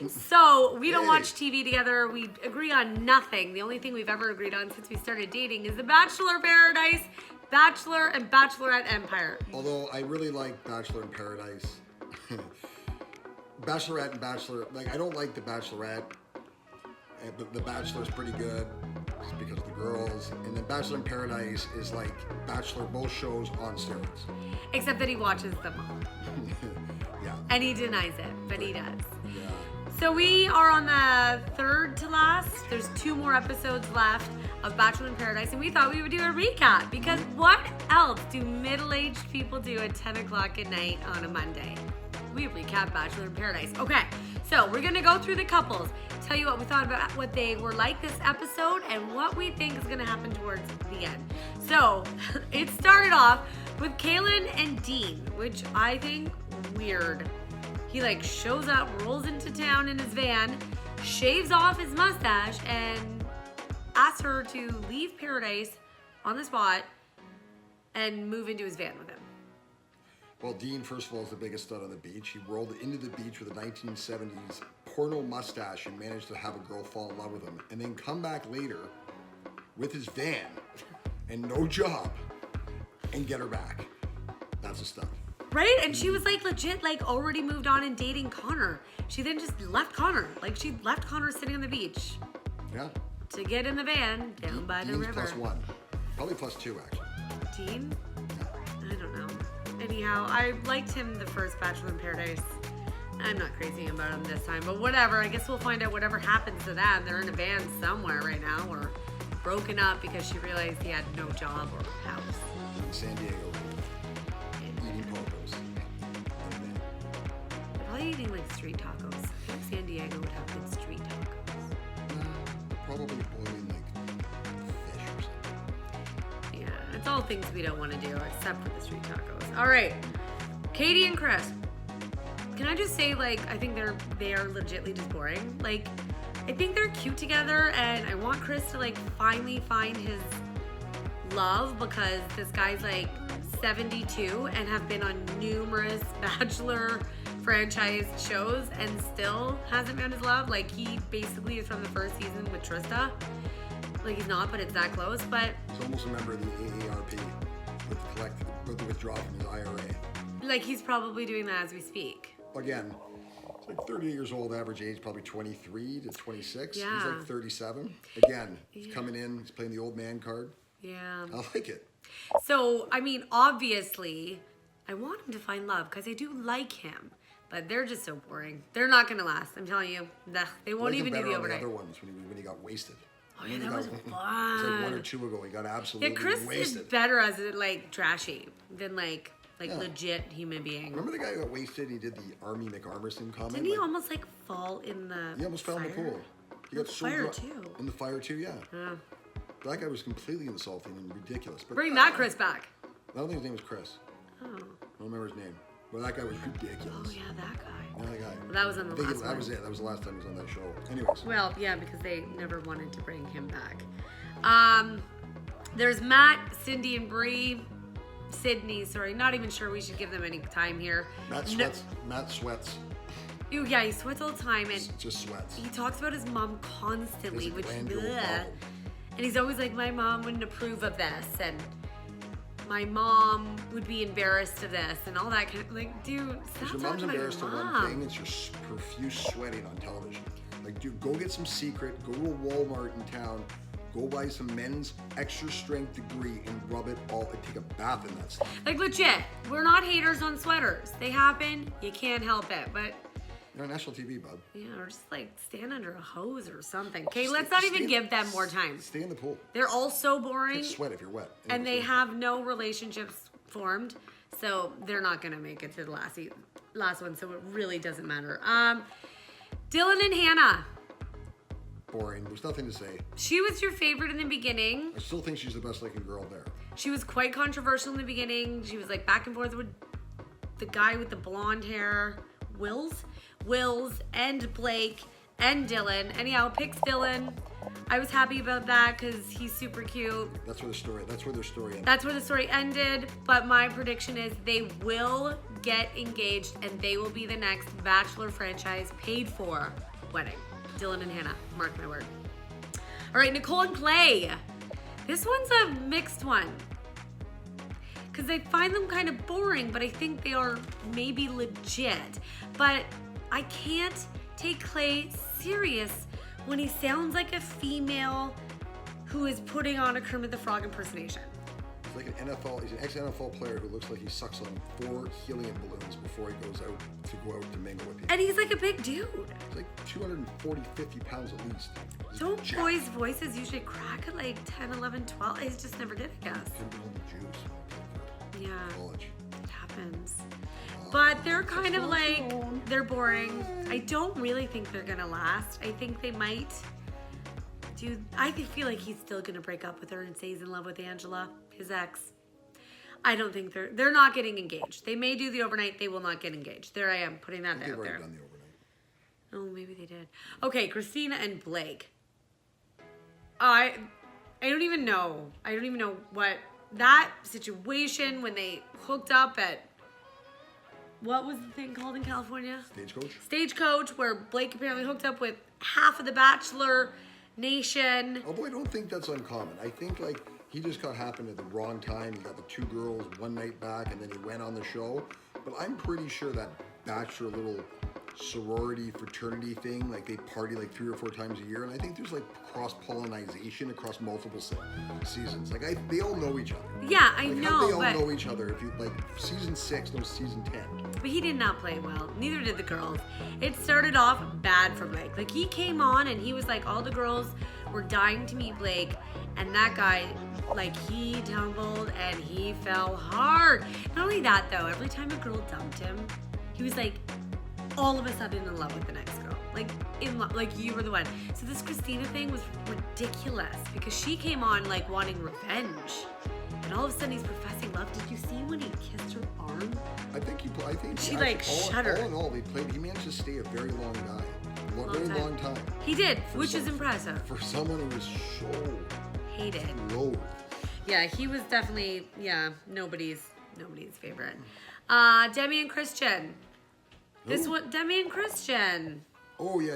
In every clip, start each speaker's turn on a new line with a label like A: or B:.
A: So we don't watch TV together. We agree on nothing. The only thing we've ever agreed on since we started dating is The Bachelor Paradise, Bachelor, and Bachelorette Empire.
B: Although I really like Bachelor in Paradise. Bachelorette and Bachelor, like I don't like The Bachelorette. But The Bachelor is pretty good just because of the girls. And then Bachelor in Paradise is like Bachelor, both shows on steroids.
A: Except that he watches them all.
B: Yeah.
A: And he denies it, but he does.
B: Yeah.
A: So we are on the third to last. There's 2 more episodes left of Bachelor in Paradise, and we thought we would do a recap because what else do middle-aged people do at 10 o'clock at night on a Monday? We recap Bachelor in Paradise. Okay, so we're gonna go through the couples, tell you what we thought about what they were like this episode, and what we think is gonna happen towards the end. So it started off with Kaylin and Dean, which I think weird. He like shows up, rolls into town in his van, shaves off his mustache, and asks her to leave Paradise on the spot and move into his van with him.
B: Well, Dean, first of all, is the biggest stud on the beach. He rolled into the beach with a 1970s porno mustache and managed to have a girl fall in love with him. And then come back later with his van and no job and get her back. That's a stud.
A: Right? And she was like legit like already moved on and dating Connor. She then just left Connor. Like she left Connor sitting on the beach.
B: Yeah.
A: To get in the van down by the
B: Dean's
A: river.
B: +1. Probably +2, actually.
A: Dean? I don't know. Anyhow, I liked him the first Bachelor in Paradise. I'm not crazy about him this time, but whatever. I guess we'll find out whatever happens to them. They're in a van somewhere right now or broken up because she realized he had no job or house.
B: In San Diego, eating popos.
A: They're probably eating like street tacos. I think San Diego would have good street tacos.
B: Probably boiling like fish or something.
A: Yeah, it's all things we don't want to do except for the street tacos. All right, Katie and Chris. Can I just say, like, I think they are legitly just boring. Like, I think they're cute together, and I want Chris to like finally find his love because this guy's like 72 and have been on numerous Bachelor franchise shows and still hasn't found his love. Like, he basically is from the first season with Trista. Like, he's not, but it's that close. But
B: he's almost a member of the AARP with the withdrawal from his IRA.
A: like, he's probably doing that as we speak.
B: Again, it's like 30 years old, average age probably 23 to 26.
A: Yeah.
B: He's like 37. Again, he's coming in, he's playing the old man card.
A: Yeah.
B: I like it.
A: So, I mean, obviously, I want him to find love because I do like him. But they're just so boring. They're not going to last. I'm telling you. They won't even do the overnight.
B: The other ones when he got wasted.
A: Oh, yeah, that was fun.
B: It was like 1 or 2 ago. He got absolutely
A: Chris
B: wasted.
A: is better as like trashy than like legit human being.
B: Remember the guy who got wasted? He did the Army McArmerson comment.
A: Didn't he almost like fall in the
B: He almost fell in the pool. He got so
A: fire too.
B: In the fire too, yeah. That guy was completely insulting and ridiculous. But
A: bring that Chris back.
B: I don't think his name was Chris.
A: Oh.
B: I don't remember his name. But that guy was ridiculous.
A: Oh yeah, that guy.
B: Yeah, that guy.
A: Well, that was on the last one.
B: That was it. That was the last time he was on that show. Anyways.
A: Well, yeah, because they never wanted to bring him back. There's Matt, Cindy, and Bree. Sydney, sorry, not even sure we should give them any time here.
B: Matt sweats. Matt sweats.
A: Ew, yeah, he sweats all the time, and
B: just sweats.
A: He talks about his mom constantly, which
B: and
A: he's always like, my mom wouldn't approve of this, and my mom would be embarrassed of this, and all that kind of like, dude, stop
B: your mom's
A: talking about
B: embarrassed
A: your
B: of
A: mom.
B: one thing. It's your profuse sweating on television. Like, dude, go get some Secret. Go to a Walmart in town. Go buy some men's extra strength degree and rub it all and take a bath in that stuff.
A: Like, legit, we're not haters on sweaters. They happen. You can't help it, but
B: you're on national TV, bud.
A: yeah, or just like stand under a hose or something. Okay, let's not even give them more time.
B: Stay in the pool.
A: They're all so boring.
B: Just sweat if you're wet.
A: And they have no relationships formed, so they're not gonna make it to the last one. So it really doesn't matter. Dylan and Hannah.
B: Boring. There's nothing to say.
A: She was your favorite in the beginning.
B: I still think she's the best looking girl there.
A: She was quite controversial in the beginning. She was like back and forth with the guy with the blonde hair, Wills and Blake. and Dylan. Anyhow, picks Dylan. I was happy about that because he's super cute.
B: That's where their story ended.
A: That's where the story ended. But my prediction is they will get engaged and they will be the next Bachelor franchise paid for wedding. Dylan and Hannah. Mark my word. All right, Nicole and Clay. This one's a mixed one. Because I find them kind of boring, but I think they are maybe legit. But I can't take Clay serious when he sounds like a female who is putting on a Kermit the Frog impersonation.
B: He's like he's an ex-NFL player who looks like he sucks on 4 helium balloons before he goes out to mingle with people.
A: And he's like a big dude.
B: He's like 240, 50 pounds at least.
A: Don't boys' voices usually crack at like 10, 11, 12? I just never did, I guess.
B: Couldn't be all the juice.
A: Yeah,
B: College.
A: it happens. But they're kind of like, they're boring. I don't really think they're gonna last. I think they might do, I feel like he's still gonna break up with her and say he's in love with Angela, his ex. I don't think they're not getting engaged. They may do the overnight, they will not get engaged. There I am, putting that out there.
B: They've already done the overnight.
A: Oh, maybe they did. Okay, Kristina and Blake. I don't even know. I don't even know what that situation when they hooked up at, what was the thing called in California?
B: Stagecoach?
A: Stagecoach, where Blake apparently hooked up with half of the Bachelor Nation.
B: Although I don't think that's uncommon. I think like he just got happened at the wrong time. He got the 2 girls one night back and then he went on the show. But I'm pretty sure that Bachelor little sorority fraternity thing, like they party like 3 or 4 times a year, and I think there's like cross-pollination across multiple seasons. Like they all know each other.
A: Yeah, I
B: Like,
A: know.
B: how do they all
A: but,
B: know each other? If you like season 6 knows season 10.
A: but he did not play well. Neither did the girls. It started off bad for Blake. Like he came on and he was like, all the girls were dying to meet Blake, and that guy, like he tumbled and he fell hard. Not only that though, every time a girl dumped him, he was like all of a sudden in love with the next girl. Like in love, like you were the one. So this Kristina thing was ridiculous because she came on like wanting revenge. And all of a sudden he's professing love. Did you see when he kissed her arm?
B: I think
A: She
B: actually,
A: like shuddered.
B: All in all, he managed to stay a very long time. Long time.
A: He did, which is impressive.
B: For someone who was so
A: Hated.
B: low.
A: Yeah, he was definitely, nobody's favorite. Demi and Christian. This
B: Who?
A: one, Demi and Christian.
B: Oh, yeah.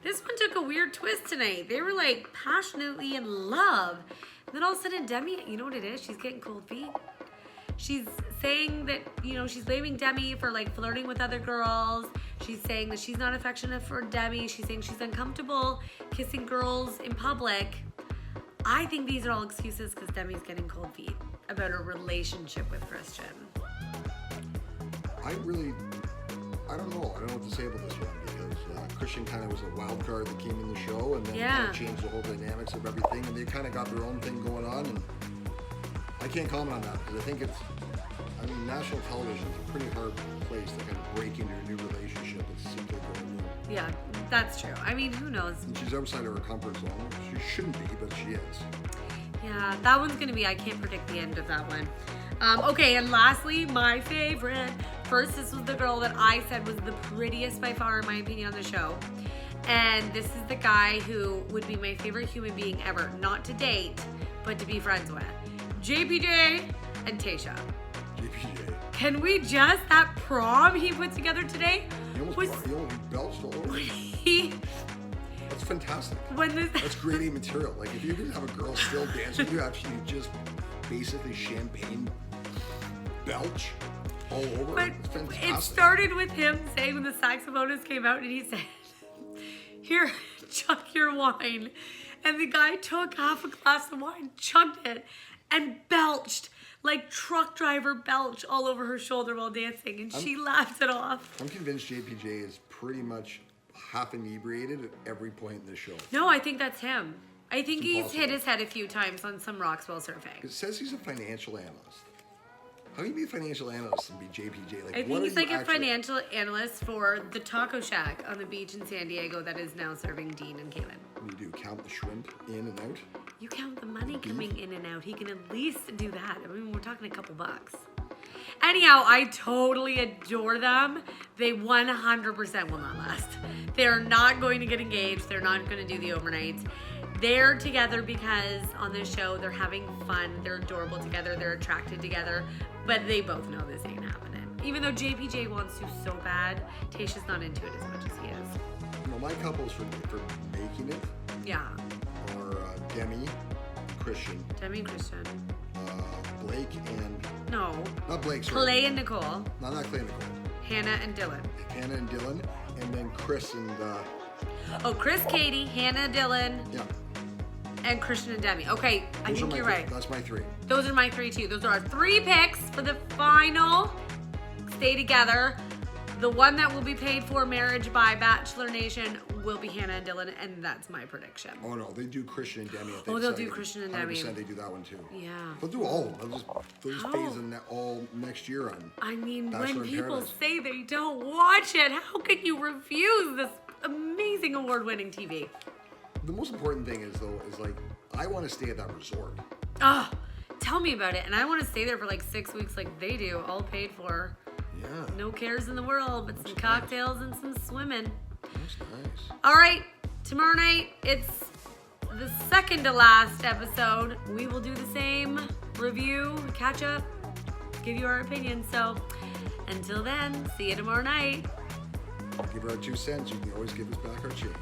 A: This one took a weird twist tonight. They were like passionately in love. And then all of a sudden Demi, you know what it is? She's getting cold feet. She's saying that, she's blaming Demi for like flirting with other girls. She's saying that she's not affectionate for Demi. She's saying she's uncomfortable kissing girls in public. I think these are all excuses because Demi's getting cold feet about her relationship with Christian.
B: I don't know. I don't know what to say about this one because Christian kind of was a wild card that came in the show and then kind of changed the whole dynamics of everything, and they kind of got their own thing going on, and I can't comment on that because I think national television is a pretty hard place to kind of break into a new relationship. It's simply going new.
A: Yeah, that's true. I mean, who knows?
B: And she's outside of her comfort zone. She shouldn't be, but she is.
A: Yeah, that one's gonna be, I can't predict the end of that one. Okay, and lastly, my favorite. First, this was the girl that I said was the prettiest by far, in my opinion, on the show. And this is the guy who would be my favorite human being ever. Not to date, but to be friends with. JPJ and Tasha.
B: JPJ.
A: Can we just, that prom he put together today?
B: He belched all over. That's fantastic. That's grade A material. Like if you could have a girl still dance with you after you just basically champagne belch all over.
A: But
B: it's fantastic.
A: it started with him saying when the saxophonist came out and he said, "Here, chug your wine." And the guy took half a glass of wine, chugged it, and belched. Like truck driver belch all over her shoulder while dancing, and she laughed it off.
B: I'm convinced JPJ is pretty much half inebriated at every point in the show.
A: No, I think that's him. I think he's hit his head a few times on some rocks while surfing.
B: It says he's a financial analyst. How can you be a financial analyst and be JPJ? Like,
A: I think he's like a financial analyst for the taco shack on the beach in San Diego that is now serving Dean and Kaylin.
B: What do you do? Count the shrimp in and out?
A: You count the money coming in and out. He can at least do that. I mean, we're talking a couple bucks. Anyhow, I totally adore them. They 100% will not last. They're not going to get engaged. They're not going to do the overnight. They're together because on this show they're having fun. They're adorable together. They're attracted together. But they both know this ain't happening. Even though JPJ wants to so bad, Tayshia's not into it as much as he is.
B: Well, my couples for making it
A: Yeah.
B: are Demi and Christian.
A: Demi and Christian.
B: Blake and...
A: No.
B: Not Blake, sorry.
A: Clay and Nicole.
B: No, not Clay and Nicole.
A: Hannah and Dylan.
B: Hannah and Dylan. And then Chris and...
A: Oh, Chris, Katie, Hannah, Dylan,
B: yeah.
A: and Christian and Demi. Okay, I
B: Those
A: think
B: are
A: you're
B: my
A: right.
B: That's my 3.
A: Those are my 3 too. Those are our 3 picks for the final Stay Together. The one that will be paid for marriage by Bachelor Nation will be Hannah and Dylan, and that's my prediction.
B: Oh no, they do Christian and Demi.
A: Oh, they'll do Christian and Demi.
B: 100% they do that one too.
A: Yeah.
B: They'll do all of them. They'll just
A: How?
B: phase them all next year on.
A: I mean,
B: Bachelor
A: when
B: in
A: people
B: Paradise.
A: say they don't watch it, how can you refuse this amazing award-winning TV?
B: The most important thing is though, like, I want to stay at that resort.
A: Oh, tell me about it. And I want to stay there for like 6 weeks like they do, all paid for.
B: Yeah.
A: No cares in the world, but some cocktails and some swimming.
B: That's nice.
A: All right, tomorrow night, it's the second to last episode. We will do the same review, catch up, give you our opinion. So until then, see you tomorrow night.
B: Give her our 2 cents. You can always give us back our change.